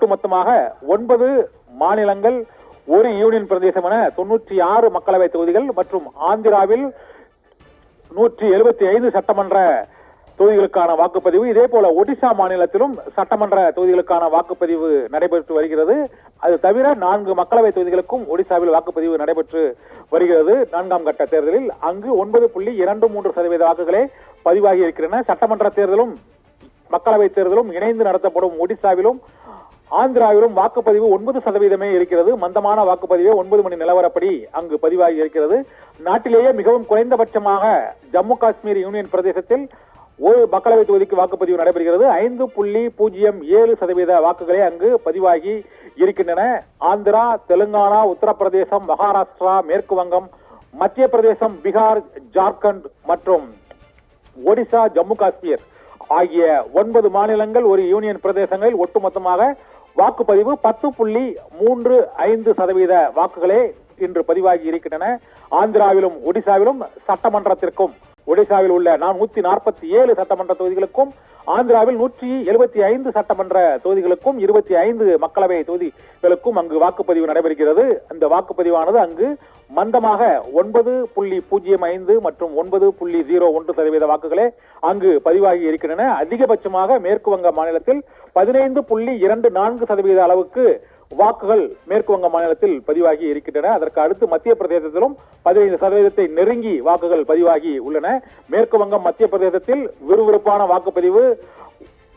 ஒட்டுமொத்தமாக 9 மாநிலங்கள், ஒரு யூனியன் பிரதேசம் என 96 மக்களவை தொகுதிகள் மற்றும் ஆந்திராவில் 175 சட்டமன்ற தொகுதிகளுக்கான வாக்குப்பதிவு. இதே போல ஒடிசா மாநிலத்திலும் சட்டமன்ற தொகுதிகளுக்கான வாக்குப்பதிவு நடைபெற்று வருகிறது. அது தவிர 4 மக்களவை தொகுதிகளுக்கும் ஒடிசாவில் வாக்குப்பதிவு நடைபெற்று வருகிறது. 4ஆம் கட்ட தேர்தலில் அங்கு 9.23% வாக்குகளே பதிவாகி இருக்கின்றன. சட்டமன்ற தேர்தலும் மக்களவை தேர்தலும் இணைந்து நடத்தப்படும் ஒடிசாவிலும் ஆந்திராவிலும் வாக்குப்பதிவு 9% இருக்கிறது. மந்தமான வாக்குப்பதிவே 9 மணி நிலவரப்படி அங்கு பதிவாகி இருக்கிறது. நாட்டிலேயே மிகவும் குறைந்தபட்சமாக ஜம்மு காஷ்மீர் யூனியன் பிரதேசத்தில் ஒரு மக்களவை தொகுதிக்கு வாக்குப்பதிவு நடைபெறுகிறது. 5.07% வாக்குகளே அங்கு பதிவாகி இருக்கின்றன. ஆந்திரா, தெலுங்கானா, உத்தரப்பிரதேசம், மகாராஷ்டிரா, மேற்கு வங்கம், மத்திய பிரதேசம், பீகார், ஜார்க்கண்ட் மற்றும் ஒடிசா, ஜம்மு காஷ்மீர் ஆகிய 9 மாநிலங்கள், ஒரு யூனியன் பிரதேசங்களில் ஒட்டுமொத்தமாக வாக்குப்பதிவு 10.35% வாக்குகளே இன்று பதிவாகி இருக்கின்றன. ஆந்திராவிலும் ஒடிசாவிலும் சட்டமன்றத்திற்கும் ஒடிசாவில் உள்ள 147 சட்டமன்ற தொகுதிகளுக்கும் ஆந்திராவில் 175 சட்டமன்ற தொகுதிகளுக்கும் 25 மக்களவை தொகுதிகளுக்கும் அங்கு வாக்குப்பதிவு நடைபெறுகிறது. அந்த வாக்குப்பதிவானது அங்கு மந்தமாக 9.05 மற்றும் 9.01% வாக்குகளே அங்கு பதிவாகி இருக்கின்றன. அதிகபட்சமாக மேற்கு வங்க மாநிலத்தில் 15.24% அளவுக்கு வாக்குகள் மேற்கு வங்க மாநிலத்தில் பதிவாகி இருக்கின்றன. அதற்கு அடுத்து மத்திய பிரதேசத்திலும் 15% நெருங்கி வாக்குகள் பதிவாகி உள்ளன. மேற்கு வங்கம், மத்திய பிரதேசத்தில் விறுவிறுப்பான வாக்குப்பதிவு,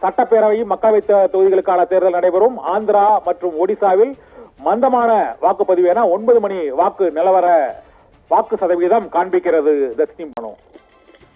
சட்டப்பேரவை மக்களவை தொகுதிகளுக்கான தேர்தல் நடைபெறும். ஆந்திரா மற்றும் ஒடிசாவில் மந்தமான வாக்குப்பதிவு என 9 மணி வாக்கு நிலவர வாக்கு சதவீதம் காண்பிக்கிறது.